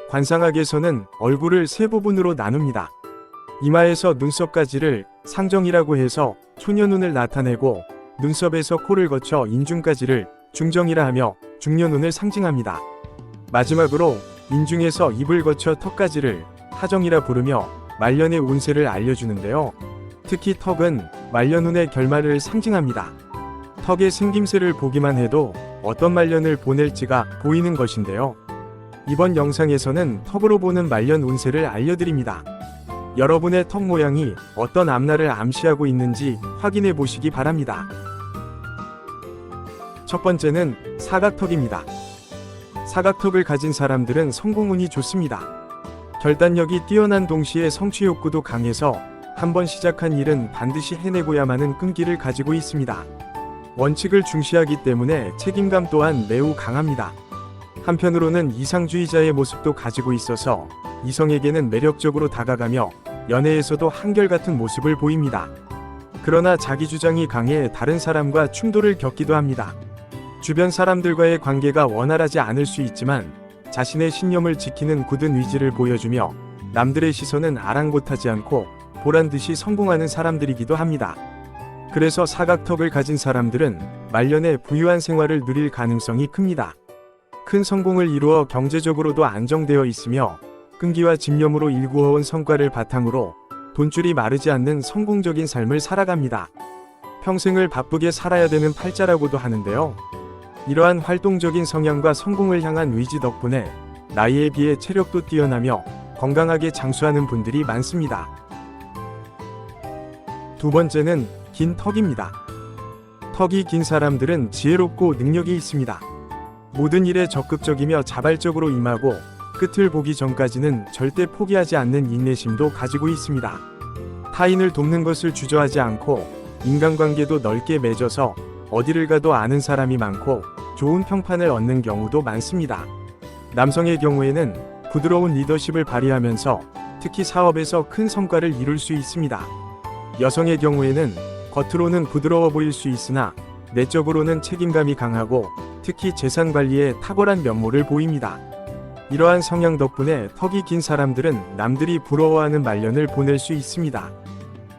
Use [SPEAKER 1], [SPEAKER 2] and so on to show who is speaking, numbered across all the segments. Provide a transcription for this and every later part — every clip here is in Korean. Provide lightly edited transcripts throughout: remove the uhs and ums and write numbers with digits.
[SPEAKER 1] 관상학에서는 얼굴을 세 부분으로 나눕니다. 이마에서 눈썹까지를 상정이라고 해서 초년운을 나타내고, 눈썹에서 코를 거쳐 인중까지를 중정이라 하며 중년운을 상징합니다. 마지막으로 인중에서 입을 거쳐 턱까지를 하정이라 부르며 말년의 운세를 알려주는데요. 특히 턱은 말년운의 결말을 상징합니다. 턱의 생김새를 보기만 해도 어떤 말년을 보낼지가 보이는 것인데요. 이번 영상에서는 턱으로 보는 말년 운세를 알려드립니다. 여러분의 턱 모양이 어떤 앞날을 암시하고 있는지 확인해 보시기 바랍니다. 첫 번째는 사각턱입니다. 사각턱을 가진 사람들은 성공운이 좋습니다. 결단력이 뛰어난 동시에 성취 욕구도 강해서 한번 시작한 일은 반드시 해내고야만은 끈기를 가지고 있습니다. 원칙을 중시하기 때문에 책임감 또한 매우 강합니다. 한편으로는 이상주의자의 모습도 가지고 있어서 이성에게는 매력적으로 다가가며 연애에서도 한결같은 모습을 보입니다. 그러나 자기 주장이 강해 다른 사람과 충돌을 겪기도 합니다. 주변 사람들과의 관계가 원활하지 않을 수 있지만 자신의 신념을 지키는 굳은 의지를 보여주며 남들의 시선은 아랑곳하지 않고 보란듯이 성공하는 사람들이기도 합니다. 그래서 사각턱을 가진 사람들은 말년에 부유한 생활을 누릴 가능성이 큽니다. 큰 성공을 이루어 경제적으로도 안정되어 있으며 끈기와 집념으로 일구어온 성과를 바탕으로 돈줄이 마르지 않는 성공적인 삶을 살아갑니다. 평생을 바쁘게 살아야 되는 팔자라고도 하는데요. 이러한 활동적인 성향과 성공을 향한 의지 덕분에 나이에 비해 체력도 뛰어나며 건강하게 장수하는 분들이 많습니다. 두 번째는 긴 턱입니다. 턱이 긴 사람들은 지혜롭고 능력이 있습니다. 모든 일에 적극적이며 자발적으로 임하고 끝을 보기 전까지는 절대 포기하지 않는 인내심도 가지고 있습니다. 타인을 돕는 것을 주저하지 않고 인간관계도 넓게 맺어서 어디를 가도 아는 사람이 많고 좋은 평판을 얻는 경우도 많습니다. 남성의 경우에는 부드러운 리더십을 발휘하면서 특히 사업에서 큰 성과를 이룰 수 있습니다. 여성의 경우에는 겉으로는 부드러워 보일 수 있으나 내적으로는 책임감이 강하고 특히 재산 관리에 탁월한 면모를 보입니다. 이러한 성향 덕분에 턱이 긴 사람들은 남들이 부러워하는 말년을 보낼 수 있습니다.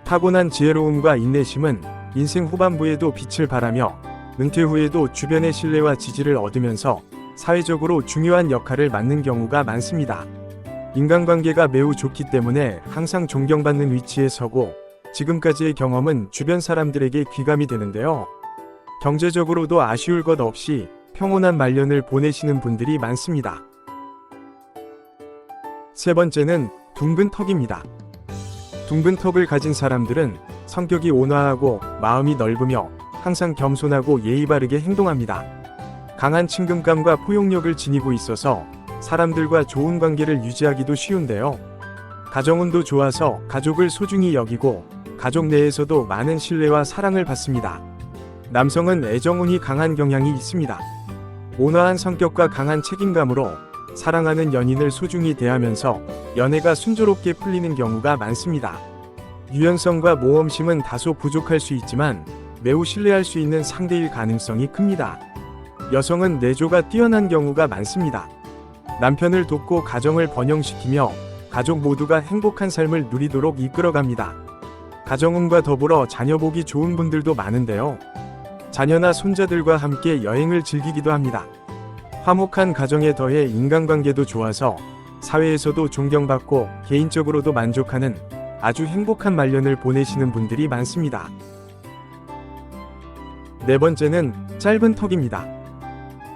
[SPEAKER 1] 타고난 지혜로움과 인내심은 인생 후반부에도 빛을 발하며 은퇴 후에도 주변의 신뢰와 지지를 얻으면서 사회적으로 중요한 역할을 맡는 경우가 많습니다. 인간관계가 매우 좋기 때문에 항상 존경받는 위치에 서고 지금까지의 경험은 주변 사람들에게 귀감이 되는데요. 경제적으로도 아쉬울 것 없이 평온한 말년을 보내시는 분들이 많습니다. 세 번째는 둥근 턱입니다. 둥근 턱을 가진 사람들은 성격이 온화하고 마음이 넓으며 항상 겸손하고 예의 바르게 행동합니다. 강한 친근감과 포용력을 지니고 있어서 사람들과 좋은 관계를 유지하기도 쉬운데요. 가정운도 좋아서 가족을 소중히 여기고 가족 내에서도 많은 신뢰와 사랑을 받습니다. 남성은 애정운이 강한 경향이 있습니다. 온화한 성격과 강한 책임감으로 사랑하는 연인을 소중히 대하면서 연애가 순조롭게 풀리는 경우가 많습니다. 유연성과 모험심은 다소 부족할 수 있지만 매우 신뢰할 수 있는 상대일 가능성이 큽니다. 여성은 내조가 뛰어난 경우가 많습니다. 남편을 돕고 가정을 번영시키며 가족 모두가 행복한 삶을 누리도록 이끌어갑니다. 가정운과 더불어 자녀 보기 좋은 분들도 많은데요. 자녀나 손자들과 함께 여행을 즐기기도 합니다. 화목한 가정에 더해 인간관계도 좋아서 사회에서도 존경받고 개인적으로도 만족하는 아주 행복한 말년을 보내시는 분들이 많습니다. 네 번째는 짧은 턱입니다.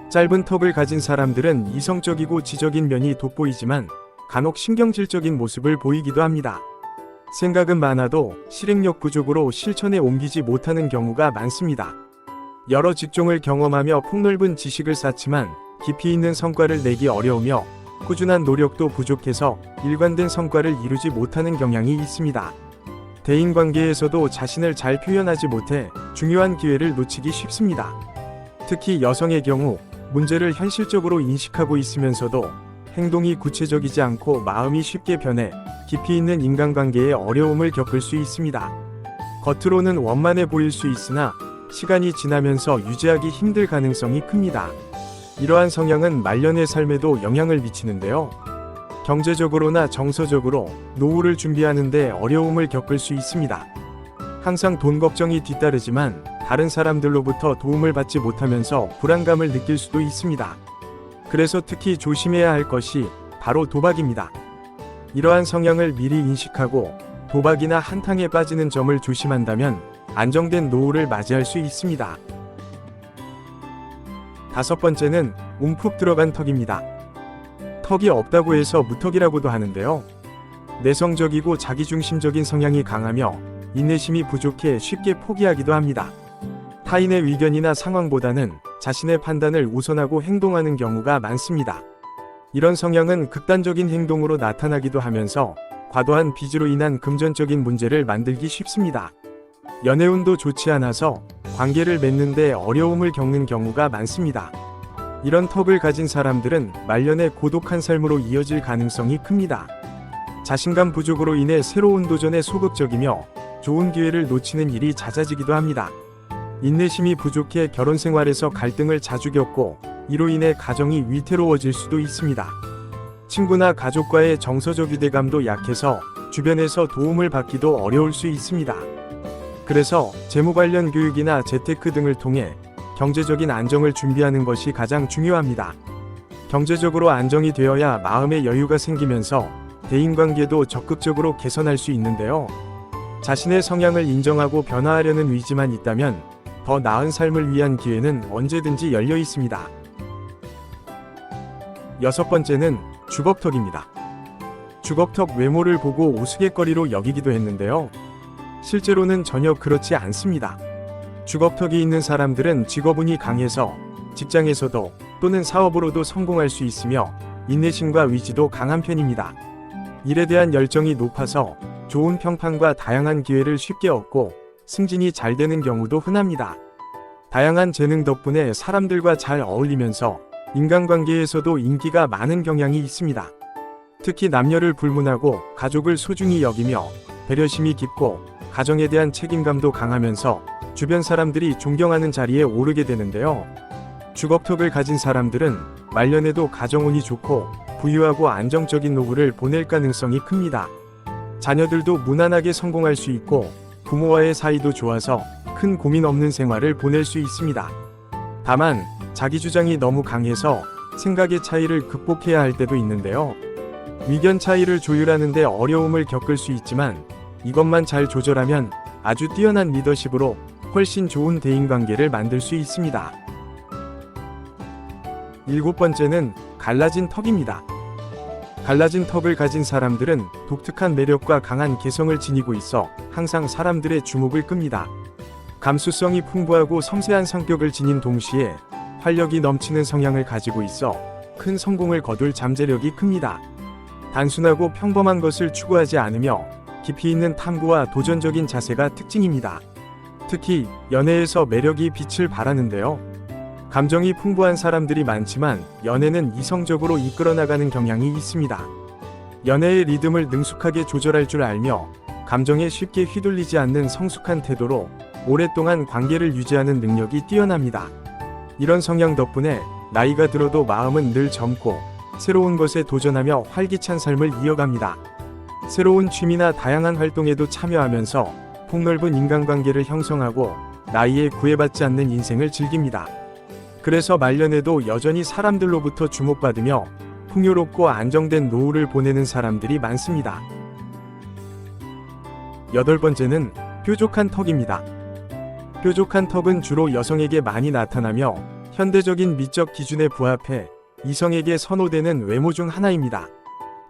[SPEAKER 1] 짧은 턱을 가진 사람들은 이성적이고 지적인 면이 돋보이지만 간혹 신경질적인 모습을 보이기도 합니다. 생각은 많아도 실행력 부족으로 실천에 옮기지 못하는 경우가 많습니다. 여러 직종을 경험하며 폭넓은 지식을 쌓지만 깊이 있는 성과를 내기 어려우며 꾸준한 노력도 부족해서 일관된 성과를 이루지 못하는 경향이 있습니다. 대인관계에서도 자신을 잘 표현하지 못해 중요한 기회를 놓치기 쉽습니다. 특히 여성의 경우 문제를 현실적으로 인식하고 있으면서도 행동이 구체적이지 않고 마음이 쉽게 변해 깊이 있는 인간관계에 어려움을 겪을 수 있습니다. 겉으로는 원만해 보일 수 있으나 시간이 지나면서 유지하기 힘들 가능성이 큽니다. 이러한 성향은 말년의 삶에도 영향을 미치는데요. 경제적으로나 정서적으로 노후를 준비하는데 어려움을 겪을 수 있습니다. 항상 돈 걱정이 뒤따르지만 다른 사람들로부터 도움을 받지 못하면서 불안감을 느낄 수도 있습니다. 그래서 특히 조심해야 할 것이 바로 도박입니다. 이러한 성향을 미리 인식하고 도박이나 한탕에 빠지는 점을 조심한다면 안정된 노후를 맞이할 수 있습니다. 다섯 번째는 움푹 들어간 턱입니다. 턱이 없다고 해서 무턱이라고도 하는데요. 내성적이고 자기중심적인 성향이 강하며 인내심이 부족해 쉽게 포기하기도 합니다. 타인의 의견이나 상황보다는 자신의 판단을 우선하고 행동하는 경우가 많습니다. 이런 성향은 극단적인 행동으로 나타나기도 하면서 과도한 빚으로 인한 금전적인 문제를 만들기 쉽습니다. 연애운도 좋지 않아서 관계를 맺는데 어려움을 겪는 경우가 많습니다. 이런 턱을 가진 사람들은 말년에 고독한 삶으로 이어질 가능성이 큽니다. 자신감 부족으로 인해 새로운 도전에 소극적이며 좋은 기회를 놓치는 일이 잦아지기도 합니다. 인내심이 부족해 결혼 생활에서 갈등을 자주 겪고 이로 인해 가정이 위태로워질 수도 있습니다. 친구나 가족과의 정서적 유대감도 약해서 주변에서 도움을 받기도 어려울 수 있습니다. 그래서 재무 관련 교육이나 재테크 등을 통해 경제적인 안정을 준비하는 것이 가장 중요합니다. 경제적으로 안정이 되어야 마음의 여유가 생기면서 대인관계도 적극적으로 개선할 수 있는데요. 자신의 성향을 인정하고 변화하려는 의지만 있다면 더 나은 삶을 위한 기회는 언제든지 열려 있습니다. 여섯 번째는 주걱턱입니다. 주걱턱 외모를 보고 우스갯거리로 여기기도 했는데요. 실제로는 전혀 그렇지 않습니다. 주걱턱이 있는 사람들은 직업운이 강해서 직장에서도 또는 사업으로도 성공할 수 있으며 인내심과 의지도 강한 편입니다. 일에 대한 열정이 높아서 좋은 평판과 다양한 기회를 쉽게 얻고 승진이 잘 되는 경우도 흔합니다. 다양한 재능 덕분에 사람들과 잘 어울리면서 인간관계에서도 인기가 많은 경향이 있습니다. 특히 남녀를 불문하고 가족을 소중히 여기며 배려심이 깊고 가정에 대한 책임감도 강하면서 주변 사람들이 존경하는 자리에 오르게 되는데요. 주걱턱을 가진 사람들은 말년에도 가정운이 좋고 부유하고 안정적인 노후를 보낼 가능성이 큽니다. 자녀들도 무난하게 성공할 수 있고 부모와의 사이도 좋아서 큰 고민 없는 생활을 보낼 수 있습니다. 다만 자기 주장이 너무 강해서 생각의 차이를 극복해야 할 때도 있는데요. 의견 차이를 조율하는 데 어려움을 겪을 수 있지만 이것만 잘 조절하면 아주 뛰어난 리더십으로 훨씬 좋은 대인관계를 만들 수 있습니다. 일곱 번째는 갈라진 턱입니다. 갈라진 턱을 가진 사람들은 독특한 매력과 강한 개성을 지니고 있어 항상 사람들의 주목을 끕니다. 감수성이 풍부하고 섬세한 성격을 지닌 동시에 활력이 넘치는 성향을 가지고 있어 큰 성공을 거둘 잠재력이 큽니다. 단순하고 평범한 것을 추구하지 않으며 깊이 있는 탐구와 도전적인 자세가 특징입니다. 특히 연애에서 매력이 빛을 발하는데요. 감정이 풍부한 사람들이 많지만 연애는 이성적으로 이끌어나가는 경향이 있습니다. 연애의 리듬을 능숙하게 조절할 줄 알며 감정에 쉽게 휘둘리지 않는 성숙한 태도로 오랫동안 관계를 유지하는 능력이 뛰어납니다. 이런 성향 덕분에 나이가 들어도 마음은 늘 젊고 새로운 것에 도전하며 활기찬 삶을 이어갑니다. 새로운 취미나 다양한 활동에도 참여하면서 폭넓은 인간관계를 형성하고 나이에 구애받지 않는 인생을 즐깁니다. 그래서 말년에도 여전히 사람들로부터 주목받으며 풍요롭고 안정된 노후를 보내는 사람들이 많습니다. 여덟 번째는 뾰족한 턱입니다. 뾰족한 턱은 주로 여성에게 많이 나타나며 현대적인 미적 기준에 부합해 이성에게 선호되는 외모 중 하나입니다.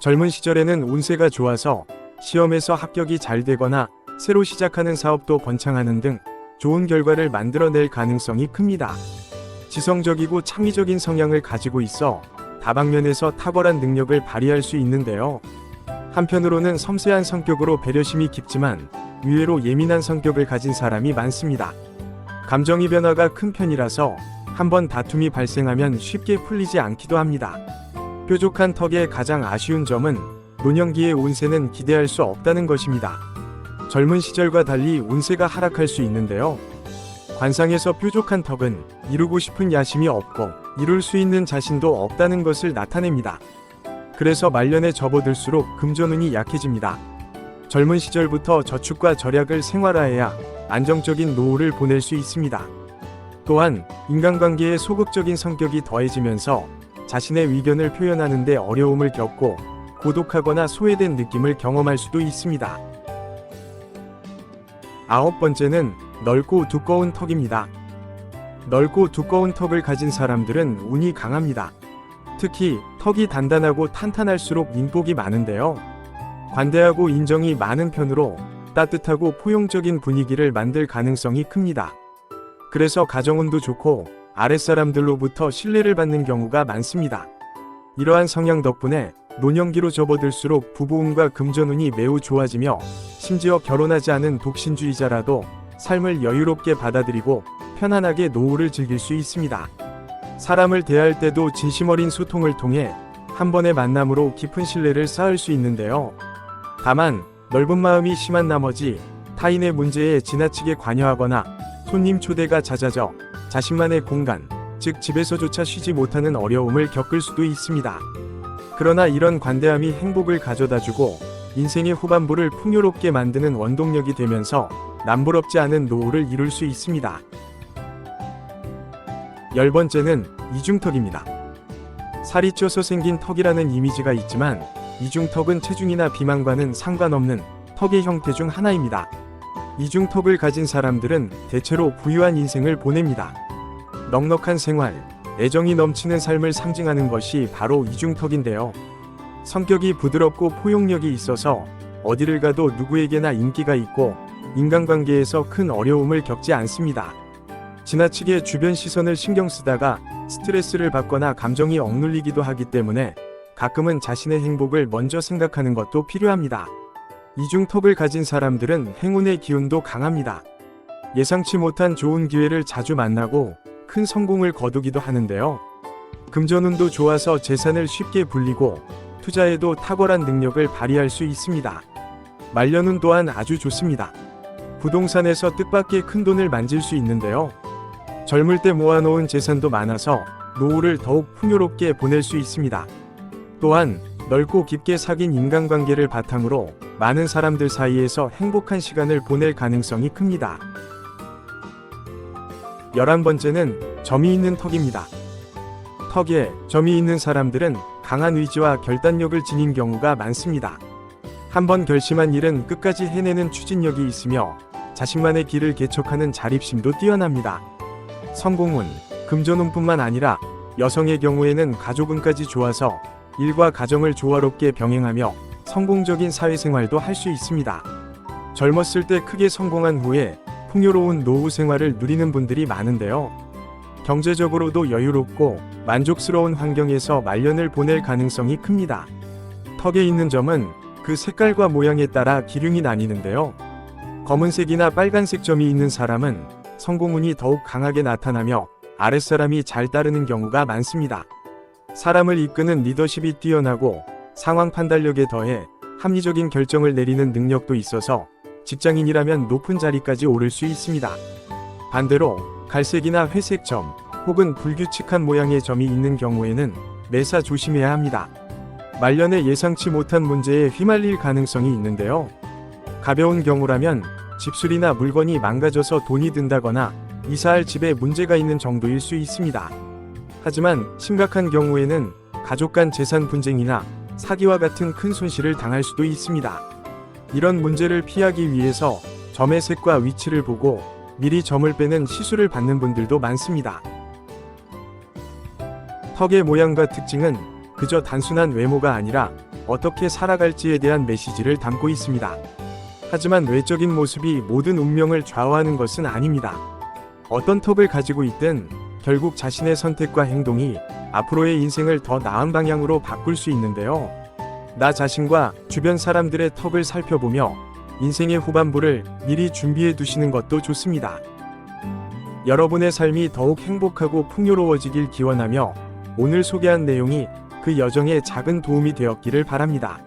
[SPEAKER 1] 젊은 시절에는 운세가 좋아서 시험에서 합격이 잘 되거나 새로 시작하는 사업도 번창하는 등 좋은 결과를 만들어낼 가능성이 큽니다. 지성적이고 창의적인 성향을 가지고 있어 다방면에서 탁월한 능력을 발휘할 수 있는데요. 한편으로는 섬세한 성격으로 배려심이 깊지만 의외로 예민한 성격을 가진 사람이 많습니다. 감정의 변화가 큰 편이라서 한번 다툼이 발생하면 쉽게 풀리지 않기도 합니다. 뾰족한 턱의 가장 아쉬운 점은 노년기의 운세는 기대할 수 없다는 것입니다. 젊은 시절과 달리 운세가 하락할 수 있는데요. 관상에서 뾰족한 턱은 이루고 싶은 야심이 없고 이룰 수 있는 자신도 없다는 것을 나타냅니다. 그래서 말년에 접어들수록 금전운이 약해집니다. 젊은 시절부터 저축과 절약을 생활화해야 안정적인 노후를 보낼 수 있습니다. 또한 인간관계에 소극적인 성격이 더해지면서 자신의 의견을 표현하는 데 어려움을 겪고 고독하거나 소외된 느낌을 경험할 수도 있습니다. 9번째는 넓고 두꺼운 턱입니다. 넓고 두꺼운 턱을 가진 사람들은 운이 강합니다. 특히 턱이 단단하고 탄탄할수록 인복이 많은데요. 관대하고 인정이 많은 편으로 따뜻하고 포용적인 분위기를 만들 가능성이 큽니다. 그래서 가정운도 좋고 아랫사람들로부터 신뢰를 받는 경우가 많습니다. 이러한 성향 덕분에 노년기로 접어들수록 부부운과 금전운이 매우 좋아지며 심지어 결혼하지 않은 독신주의자라도 삶을 여유롭게 받아들이고 편안하게 노후를 즐길 수 있습니다. 사람을 대할 때도 진심 어린 소통을 통해 한 번의 만남으로 깊은 신뢰를 쌓을 수 있는데요. 다만 넓은 마음이 심한 나머지 타인의 문제에 지나치게 관여하거나 손님 초대가 잦아져 자신만의 공간, 즉 집에서조차 쉬지 못하는 어려움을 겪을 수도 있습니다. 그러나 이런 관대함이 행복을 가져다주고 인생의 후반부를 풍요롭게 만드는 원동력이 되면서 남부럽지 않은 노후를 이룰 수 있습니다. 10번째는 이중턱입니다. 살이 쪄서 생긴 턱이라는 이미지가 있지만 이중턱은 체중이나 비만과는 상관없는 턱의 형태 중 하나입니다. 이중턱을 가진 사람들은 대체로 부유한 인생을 보냅니다. 넉넉한 생활, 애정이 넘치는 삶을 상징하는 것이 바로 이중턱인데요. 성격이 부드럽고 포용력이 있어서 어디를 가도 누구에게나 인기가 있고 인간관계에서 큰 어려움을 겪지 않습니다. 지나치게 주변 시선을 신경 쓰다가 스트레스를 받거나 감정이 억눌리기도 하기 때문에 가끔은 자신의 행복을 먼저 생각하는 것도 필요합니다. 이중턱을 가진 사람들은 행운의 기운도 강합니다. 예상치 못한 좋은 기회를 자주 만나고 큰 성공을 거두기도 하는데요. 금전운도 좋아서 재산을 쉽게 불리고 투자에도 탁월한 능력을 발휘할 수 있습니다. 말년운 또한 아주 좋습니다. 부동산에서 뜻밖의 큰 돈을 만질 수 있는데요. 젊을 때 모아놓은 재산도 많아서 노후를 더욱 풍요롭게 보낼 수 있습니다. 또한 넓고 깊게 사귄 인간관계를 바탕으로 많은 사람들 사이에서 행복한 시간을 보낼 가능성이 큽니다. 11번째는 점이 있는 턱입니다. 턱에 점이 있는 사람들은 강한 의지와 결단력을 지닌 경우가 많습니다. 한번 결심한 일은 끝까지 해내는 추진력이 있으며 자신만의 길을 개척하는 자립심도 뛰어납니다. 성공운, 금전운뿐만 아니라 여성의 경우에는 가족운까지 좋아서 일과 가정을 조화롭게 병행하며 성공적인 사회생활도 할 수 있습니다. 젊었을 때 크게 성공한 후에 풍요로운 노후 생활을 누리는 분들이 많은데요. 경제적으로도 여유롭고 만족스러운 환경에서 말년을 보낼 가능성이 큽니다. 턱에 있는 점은 그 색깔과 모양에 따라 기륭이 나뉘는데요. 검은색이나 빨간색 점이 있는 사람은 성공운이 더욱 강하게 나타나며 아랫사람이 잘 따르는 경우가 많습니다. 사람을 이끄는 리더십이 뛰어나고 상황 판단력에 더해 합리적인 결정을 내리는 능력도 있어서 직장인이라면 높은 자리까지 오를 수 있습니다. 반대로 갈색이나 회색 점 혹은 불규칙한 모양의 점이 있는 경우에는 매사 조심해야 합니다. 말년에 예상치 못한 문제에 휘말릴 가능성이 있는데요. 가벼운 경우라면 집술이나 물건이 망가져서 돈이 든다거나 이사할 집에 문제가 있는 정도일 수 있습니다. 하지만 심각한 경우에는 가족 간 재산 분쟁이나 사기와 같은 큰 손실을 당할 수도 있습니다. 이런 문제를 피하기 위해서 점의 색과 위치를 보고 미리 점을 빼는 시술을 받는 분들도 많습니다. 턱의 모양과 특징은 그저 단순한 외모가 아니라 어떻게 살아갈지에 대한 메시지를 담고 있습니다. 하지만 외적인 모습이 모든 운명을 좌우하는 것은 아닙니다. 어떤 턱을 가지고 있든 결국 자신의 선택과 행동이 앞으로의 인생을 더 나은 방향으로 바꿀 수 있는데요. 나 자신과 주변 사람들의 턱을 살펴보며 인생의 후반부를 미리 준비해 두시는 것도 좋습니다. 여러분의 삶이 더욱 행복하고 풍요로워지길 기원하며 오늘 소개한 내용이 그 여정에 작은 도움이 되었기를 바랍니다.